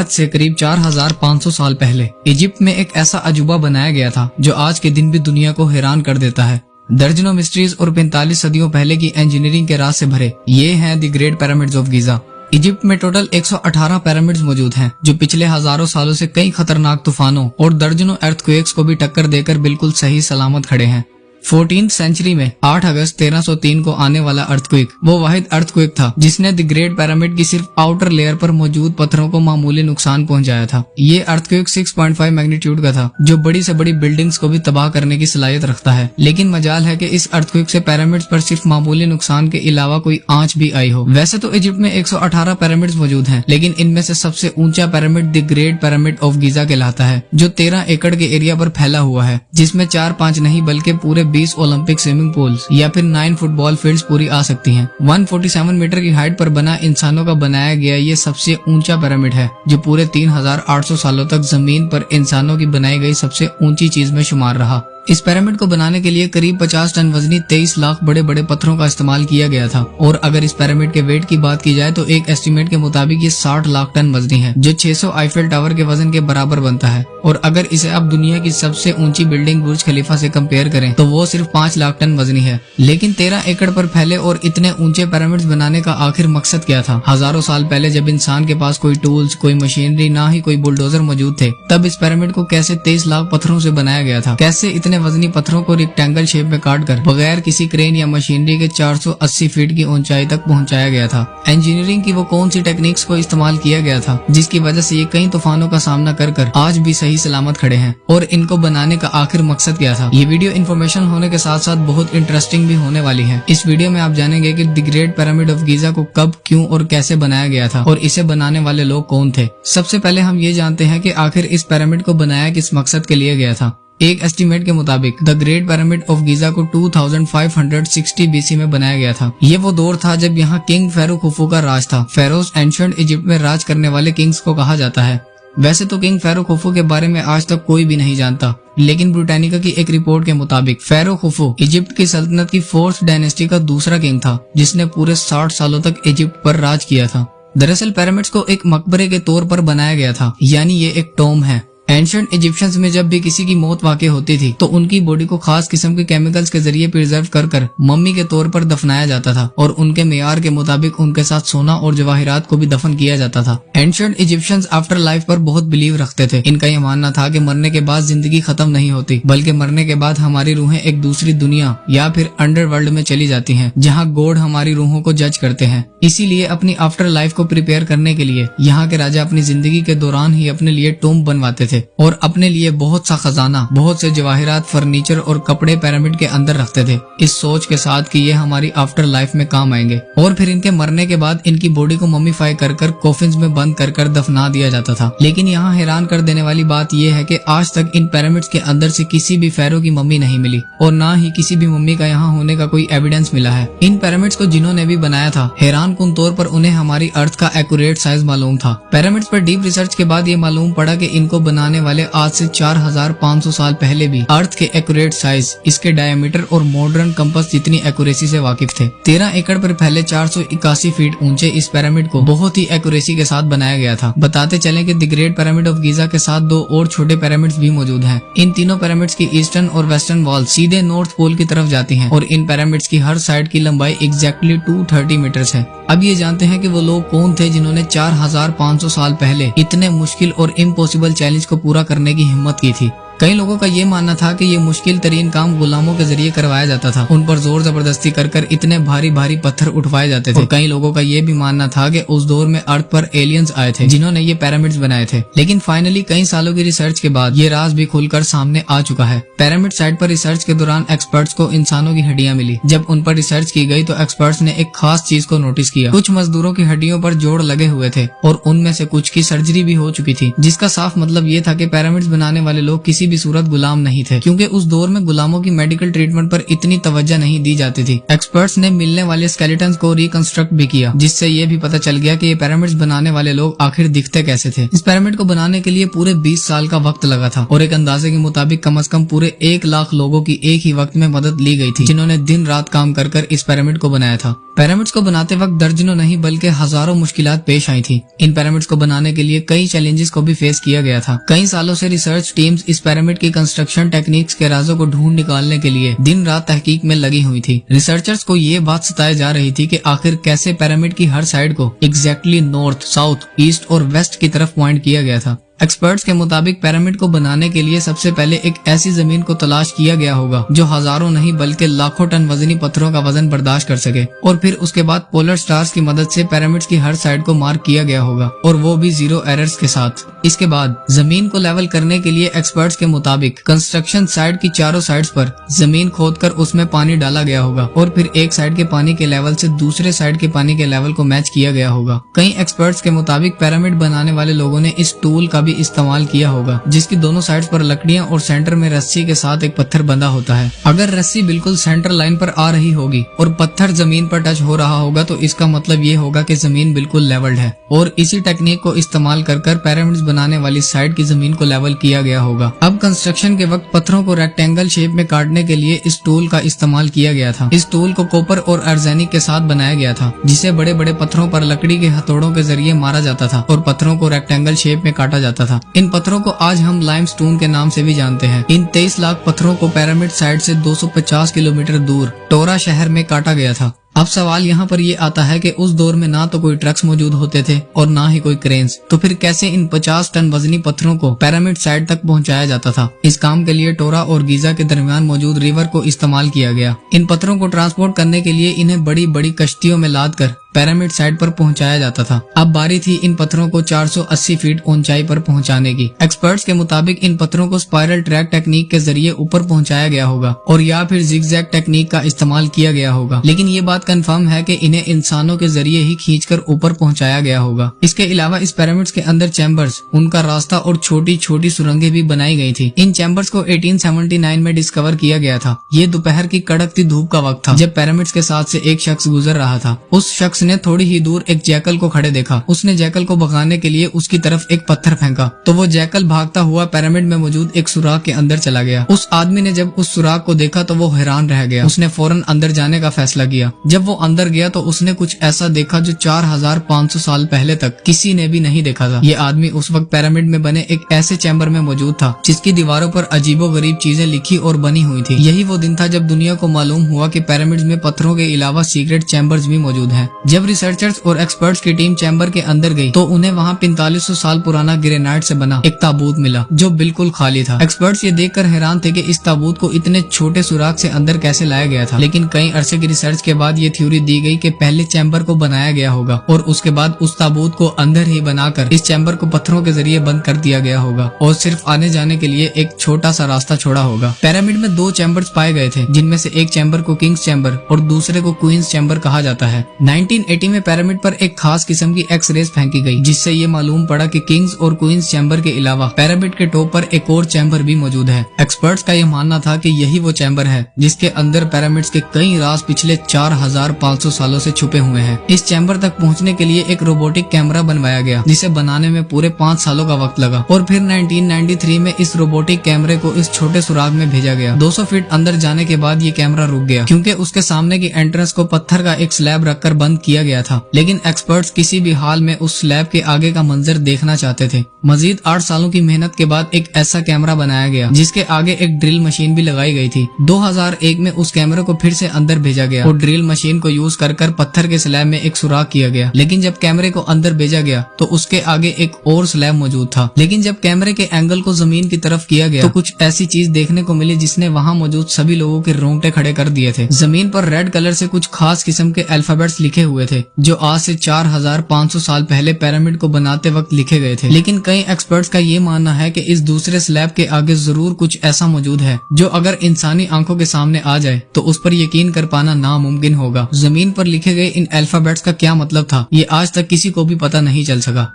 आज से करीब 4500 साल पहले इजिप्ट में एक ऐसा अजूबा बनाया गया था जो आज के दिन भी दुनिया को हैरान कर देता है। दर्जनों मिस्ट्रीज और 45 सदियों पहले की इंजीनियरिंग के राज से भरे ये हैं the great pyramids of Giza. Egypt में टोटल 118 पिरामिड्स मौजूद हैं जो पिछले हजारों सालों से कई खतरनाक तूफानों और दर्जनों अर्थक्वेक्स को भी टक्कर देकर बिल्कुल सही सलामत खड़े हैं। 14th सेंचुरी में 8 अगस्त 1303 को आने वाला अर्थक्वेक वो वाहिद अर्थक्वेक था जिसने द ग्रेट पिरामिड की सिर्फ आउटर लेयर पर मौजूद पत्थरों को मामूली नुकसान पहुंचाया था। ये अर्थक्वेक 6.5 मैग्नीट्यूड का था जो बड़ी से बड़ी बिल्डिंग्स को भी तबाह करने की सलाहियत रखता है। लेकिन मजाल है कि इस अर्थक्वेक से पिरामिड्स पर सिर्फ मामूली नुकसान के अलावा कोई आंच भी आई हो। वैसे तो इजिप्ट में 118 पिरामिड्स मौजूद हैं, लेकिन इनमें से सबसे ऊंचा pyramid the great pyramid of Giza कहलाता है जो 13 एकड़ के एरिया पर फैला हुआ है, जिसमें 4-5 नहीं बल्कि पूरे 20 ओलंपिक स्विमिंग पूल्स या फिर 9 फुटबॉल फील्ड्स पूरी आ सकती हैं। 147 मीटर की हाइट पर बना इंसानों का बनाया गया ये सबसे ऊंचा पिरामिड है जो पूरे 3800 सालों तक जमीन पर इंसानों की बनाई गई सबसे ऊंची चीज में शुमार रहा। इस पिरामिड को बनाने के लिए करीब 50 टन वजनी 23 लाख बड़े बड़े पत्थरों का इस्तेमाल किया गया था। और अगर इस पिरामिड के वेट की बात की जाए तो एक एस्टीमेट के मुताबिक ये 60 लाख टन वजनी है जो 600 आईफेल टावर के वजन के बराबर बनता है। और अगर इसे आप दुनिया की सबसे ऊंची बिल्डिंग बुर्ज खलीफा से कंपेयर करें तो वो सिर्फ 5 लाख टन वजनी है। लेकिन 13 एकड़ पर फैले और इतने ऊंचे पिरामिड्स बनाने का आखिर मकसद क्या था? हजारों साल पहले जब इंसान के पास कोई टूल्स, कोई मशीनरी, ना ही कोई बुलडोजर मौजूद थे, तब इस पिरामिड को कैसे 23 लाख पत्थरों से बनाया गया था? कैसे इतने वजनी पत्थरों को रेक्टेंगल शेप में काटकर बगैर किसी क्रेन या मशीनरी के 480 फीट की ऊंचाई तक पहुंचाया गया था? इंजीनियरिंग की वो कौन सी टेक्निक्स को इस्तेमाल किया गया था जिसकी वजह से ये कई तूफानों का सामना कर आज भी सही सलामत खड़े हैं? और इनको बनाने का आखिर मकसद क्या था? ये वीडियो इन्फॉर्मेशन होने के साथ साथ बहुत इंटरेस्टिंग भी होने वाली है। इस वीडियो में आप जानेंगे कि the great pyramid of Giza को कब, क्यों और कैसे बनाया गया था और इसे बनाने वाले लोग कौन थे। सबसे पहले हम ये जानते हैं कि आखिर इस पिरामिड को बनाया किस मकसद के लिए गया था। एक एस्टीमेट के मुताबिक the great pyramid of Giza को 2560 बीसी में बनाया गया था। ये वो दौर था जब यहाँ किंग फेरो खुफू का राज था। फेरोज एंशिएंट इजिप्ट में राज करने वाले किंग्स को कहा जाता है। वैसे तो किंग फेरो खुफू के बारे में आज तक कोई भी नहीं जानता, लेकिन ब्रिटानिका की एक रिपोर्ट के मुताबिक फेरो खुफू इजिप्ट की सल्तनत की 4th डायनेस्टी का दूसरा किंग था जिसने पूरे 60 सालों तक इजिप्ट पर राज किया था। दरअसल पिरामिड्स को एक मकबरे के तौर पर बनाया गया था, यानी ये एक टॉम है। एंशिएंट इजिप्शियंस में जब भी किसी की मौत वाक़ई होती थी तो उनकी बॉडी को खास किस्म के केमिकल्स के जरिए प्रिजर्व कर मम्मी के तौर पर दफनाया जाता था और उनके मेयार के मुताबिक उनके साथ सोना और जवाहिरात को भी दफन किया जाता था। एंशिएंट इजिप्शियंस आफ्टर लाइफ पर बहुत बिलीव रखते थे। इनका यह मानना था कि मरने के बाद जिंदगी खत्म नहीं होती, बल्कि मरने के बाद हमारी रूहें एक दूसरी दुनिया या फिर अंडरवर्ल्ड में चली जाती हैं, जहाँ गॉड हमारी रूहों को जज करते हैं। इसीलिए अपनी आफ्टर लाइफ को प्रिपेयर करने के लिए यहाँ के राजा अपनी जिंदगी के दौरान ही अपने लिए टॉम बनवाते थे और अपने लिए बहुत सा खजाना, बहुत से जवाहिरात, फर्नीचर और कपड़े पिरामिड के अंदर रखते थे, इस सोच के साथ कि ये हमारी आफ्टर लाइफ में काम आएंगे। और फिर इनके मरने के बाद इनकी बॉडी को मम्मीफाई कर कॉफिन्स में बंद कर दफना दिया जाता था। लेकिन यहाँ हैरान कर देने वाली बात यह है कि आज तक इन पिरामिड्स के अंदर से किसी भी फेरो की मम्मी नहीं मिली और ना ही किसी भी मम्मी का यहाँ होने का कोई एविडेंस मिला है। इन पिरामिड्स को जिन्होंने भी बनाया था, हैरान कुन तौर पर उन्हें हमारी अर्थ का एक्यूरेट साइज मालूम था। पिरामिड्स पर डीप रिसर्च के बाद ये मालूम पड़ा कि इनको बनाने वाले आज से 4500 साल पहले भी अर्थ के एक्यूरेट साइज, इसके डायमीटर और मॉडर्न कंपास जितनी एक्यूरेसी से वाकिफ थे। 13 एकड़ पर फैले 481 फीट ऊंचे इस पिरामिड को बहुत ही एक्यूरेसी के साथ बनाया गया था। बताते चलें कि the great pyramid of Giza के साथ 2 और छोटे पिरामिड्स भी मौजूद हैं। इन तीनों पिरामिड्स की ईस्टर्न और वेस्टर्न वॉल सीधे नॉर्थ पोल की तरफ जाती हैं और इन पिरामिड्स की हर साइड की लंबाई एग्जैक्टली 230 मीटर्स है। अब ये जानते हैं कि वो लोग कौन थे जिन्होंने 4500 साल पहले इतने मुश्किल और इम्पॉसिबल चैलेंज को पूरा करने की हिम्मत की थी। कई लोगों का ये मानना था कि ये मुश्किल तरीन काम गुलामों के जरिए करवाया जाता था। उन पर जोर जबरदस्ती कर इतने भारी भारी पत्थर उठवाए जाते थे। और कई लोगों का ये भी मानना था कि उस दौर में अर्थ पर एलियंस आए थे जिन्होंने ये पिरामिड्स बनाए थे। लेकिन फाइनली कई सालों की रिसर्च के बाद ये राज भी खुलकर सामने आ चुका है। पिरामिड साइट पर रिसर्च के दौरान एक्सपर्ट्स को इंसानों की हड्डियां मिली। जब उन पर रिसर्च की गई तो एक्सपर्ट्स ने एक खास चीज को नोटिस किया। कुछ मजदूरों की हड्डियों पर जोड़ लगे हुए थे और उनमें से कुछ की सर्जरी भी हो चुकी थी, जिसका साफ मतलब ये था कि पिरामिड्स बनाने वाले लोग किसी भी सूरत गुलाम नहीं थे, क्योंकि उस दौर में गुलामों की मेडिकल ट्रीटमेंट पर इतनी तवज्जो नहीं दी जाती थी। एक्सपर्ट्स ने मिलने वाले स्केलेटन्स को रिकंस्ट्रक्ट भी किया, जिससे ये भी पता चल गया कि ये पिरामिड्स बनाने वाले लोग आखिर दिखते कैसे थे। इस पिरामिड को बनाने के लिए पूरे 20 साल का वक्त लगा था और एक अंदाजे के मुताबिक कम से कम पूरे 1 लाख लोगों की एक ही वक्त में मदद ली गई थी, जिन्होंने दिन रात काम कर इस पिरामिड को बनाया था। पिरामिड्स को बनाते वक्त दर्जनों नहीं बल्कि हजारों मुश्किलात पेश आई थी। इन पिरामिड्स को बनाने के लिए कई चैलेंजेस को भी फेस किया गया था। कई सालों से रिसर्च टीम्स इस पिरामिड की कंस्ट्रक्शन टेक्निक्स के राजों को ढूंढ निकालने के लिए दिन रात तहकीक में लगी हुई थी। रिसर्चर्स को ये बात सताई जा रही थी कि आखिर कैसे पिरामिड की हर साइड को एग्जैक्टली नॉर्थ, साउथ, ईस्ट और वेस्ट की तरफ पॉइंट किया गया था। एक्सपर्ट्स के मुताबिक पिरामिड को बनाने के लिए सबसे पहले एक ऐसी जमीन को तलाश किया गया होगा जो हजारों नहीं बल्कि लाखों टन वजनी पत्थरों का वजन बर्दाश्त कर सके, और फिर उसके बाद पोलर स्टार्स की मदद से पिरामिड्स की हर साइड को मार्क किया गया होगा, और वो भी 0 एरर्स के साथ। इसके बाद जमीन को लेवल करने के लिए एक्सपर्ट्स के मुताबिक कंस्ट्रक्शन साइट की चारों साइड्स पर जमीन खोदकर उसमें पानी डाला गया होगा, और फिर एक साइड के पानी के लेवल से दूसरे साइड के पानी के लेवल को मैच किया गया होगा। कई एक्सपर्ट्स के मुताबिक पिरामिड बनाने वाले लोगों ने इस टूल का भी इस्तेमाल किया होगा, जिसकी दोनों साइड्स पर लकड़ियां और सेंटर में रस्सी के साथ एक पत्थर बंधा होता है। अगर रस्सी बिल्कुल सेंटर लाइन पर आ रही होगी और पत्थर जमीन पर टच हो रहा होगा तो इसका मतलब ये होगा कि जमीन बिल्कुल लेवल्ड है, और इसी टेक्निक को इस्तेमाल कर पिरामिड्स बनाने वाली साइड की जमीन को लेवल किया गया होगा। अब कंस्ट्रक्शन के वक्त पत्थरों को रेक्टेंगल शेप में काटने के लिए इस टूल का इस्तेमाल किया गया था। इस टूल को कॉपर और आर्सेनिक के साथ बनाया गया था, जिसे बड़े बड़े पत्थरों पर लकड़ी के हथौड़ों के जरिए मारा जाता था और पत्थरों को रेक्टेंगल शेप में काटा जाता था। इन पत्थरों को आज हम लाइमस्टोन के नाम से भी जानते हैं। इन 23 लाख पत्थरों को पिरामिड साइड से 250 किलोमीटर दूर टोरा शहर में काटा गया था। अब सवाल यहाँ पर ये आता है कि उस दौर में ना तो कोई ट्रक्स मौजूद होते थे और ना ही कोई क्रेन्स, तो फिर कैसे इन 50 टन वजनी पत्थरों को पिरामिड साइड तक पहुँचाया जाता था। इस काम के लिए टोरा और गीजा के दरमियान मौजूद रिवर को इस्तेमाल किया गया। इन पत्थरों को ट्रांसपोर्ट करने के लिए इन्हें बड़ी बड़ी कश्तियों में लाद कर पिरामिड साइड पर पहुंचाया जाता था। अब बारी थी इन पत्थरों को 480 फीट ऊंचाई पर पहुंचाने की। एक्सपर्ट्स के मुताबिक इन पत्थरों को स्पाइरल ट्रैक टेक्निक के जरिए ऊपर पहुंचाया गया होगा, और या फिर जिगजैग टेक्निक का इस्तेमाल किया गया होगा, लेकिन ये बात कंफर्म है कि इन्हें इंसानों के जरिए ही खींचकर ऊपर पहुंचाया गया होगा। इसके अलावा इस पिरामिड्स के अंदर चैम्बर्स, उनका रास्ता और छोटी छोटी सुरंगें भी बनाई गई थी। इन चैम्बर्स को 1879 में डिस्कवर किया गया था। ये दोपहर की कड़कती धूप का वक्त था जब पिरामिड्स के साथ से एक शख्स गुजर रहा था। उस शख्स ने थोड़ी ही दूर एक जैकल को खड़े देखा। उसने जैकल को भगाने के लिए उसकी तरफ एक पत्थर फेंका तो वो जैकल भागता हुआ पिरामिड में मौजूद एक सुराख के अंदर चला गया। उस आदमी ने जब उस सुराख को देखा तो वो हैरान रह गया। उसने फौरन अंदर जाने का फैसला किया। जब वो अंदर गया तो उसने कुछ ऐसा देखा जो 4500 साल पहले तक किसी ने भी नहीं देखा था। ये आदमी उस वक्त पिरामिड में बने एक ऐसे चैम्बर में मौजूद था जिसकी दीवारों पर अजीबोगरीब चीजें लिखी और बनी हुई थी। यही वो दिन था जब दुनिया को मालूम हुआ कि पिरामिड्स में पत्थरों के अलावा सीक्रेट चैम्बर्स भी मौजूद हैं। जब रिसर्चर्स और एक्सपर्ट्स की टीम चैम्बर के अंदर गई तो उन्हें वहाँ 4500 साल पुराना ग्रेनाइट से बना एक ताबूत मिला जो बिल्कुल खाली था। एक्सपर्ट्स ये देखकर हैरान थे कि इस ताबूत को इतने छोटे सुराख से अंदर कैसे लाया गया था, लेकिन कई अरसे की रिसर्च के बाद ये थ्योरी दी गई कि पहले चैम्बर को बनाया गया होगा और उसके बाद उस ताबूत को अंदर ही बनाकर इस चैम्बर को पत्थरों के जरिए बंद कर दिया गया होगा और सिर्फ आने जाने के लिए एक छोटा सा रास्ता छोड़ा होगा। पिरामिड में 2 चैम्बर्स पाए गए थे, जिनमें से एक चैम्बर को किंग्स चैम्बर और दूसरे को क्वींस चैम्बर कहा जाता है। 1980 में पिरामिड पर एक खास किस्म की एक्स रेज फेंकी गई, जिससे ये मालूम पड़ा कि किंग्स और क्वींस चैम्बर के अलावा पिरामिड के टॉप पर एक और चैम्बर भी मौजूद है। एक्सपर्ट्स का यह मानना था कि यही वो चैम्बर है जिसके अंदर पिरामिड्स के कई राज पिछले 4500 सालों से छुपे हुए हैं। इस चैम्बर तक पहुंचने के लिए एक रोबोटिक कैमरा बनवाया गया, जिसे बनाने में पूरे 5 सालों का वक्त लगा, और फिर 1993 में इस रोबोटिक कैमरे को इस छोटे सुराग में भेजा गया। 200 फीट अंदर जाने के बाद ये कैमरा रुक गया क्योंकि उसके सामने की एंट्रेंस को पत्थर का एक स्लैब रखकर बंद किया गया था, लेकिन एक्सपर्ट्स किसी भी हाल में उस स्लैब के आगे का मंजर देखना चाहते थे। मजीद 8 सालों की मेहनत के बाद एक ऐसा कैमरा बनाया गया जिसके आगे एक ड्रिल मशीन भी लगाई गई थी। 2001 में उस कैमरे को फिर से अंदर भेजा गया और ड्रिल मशीन को यूज कर पत्थर के स्लैब में एक सुराख किया गया, लेकिन जब कैमरे को अंदर भेजा गया तो उसके आगे एक और स्लैब मौजूद था। लेकिन जब कैमरे के एंगल को जमीन की तरफ किया गया तो कुछ ऐसी चीज देखने को मिली जिसने वहाँ मौजूद सभी लोगों के रोंगटे खड़े कर दिए थे। जमीन पर रेड कलर से कुछ खास किस्म के अल्फाबेट्स लिखे हुए थे जो आज से 4500 साल पहले पिरामिड को बनाते वक्त लिखे गए थे। लेकिन कई एक्सपर्ट्स का ये मानना है कि इस दूसरे स्लैब के आगे जरूर कुछ ऐसा मौजूद है जो अगर इंसानी आंखों के सामने आ जाए तो उस पर यकीन कर पाना नामुमकिन होगा। जमीन पर लिखे गए इन अल्फाबेट्स का क्या मतलब था ये आज तक किसी को भी पता नहीं चल सका।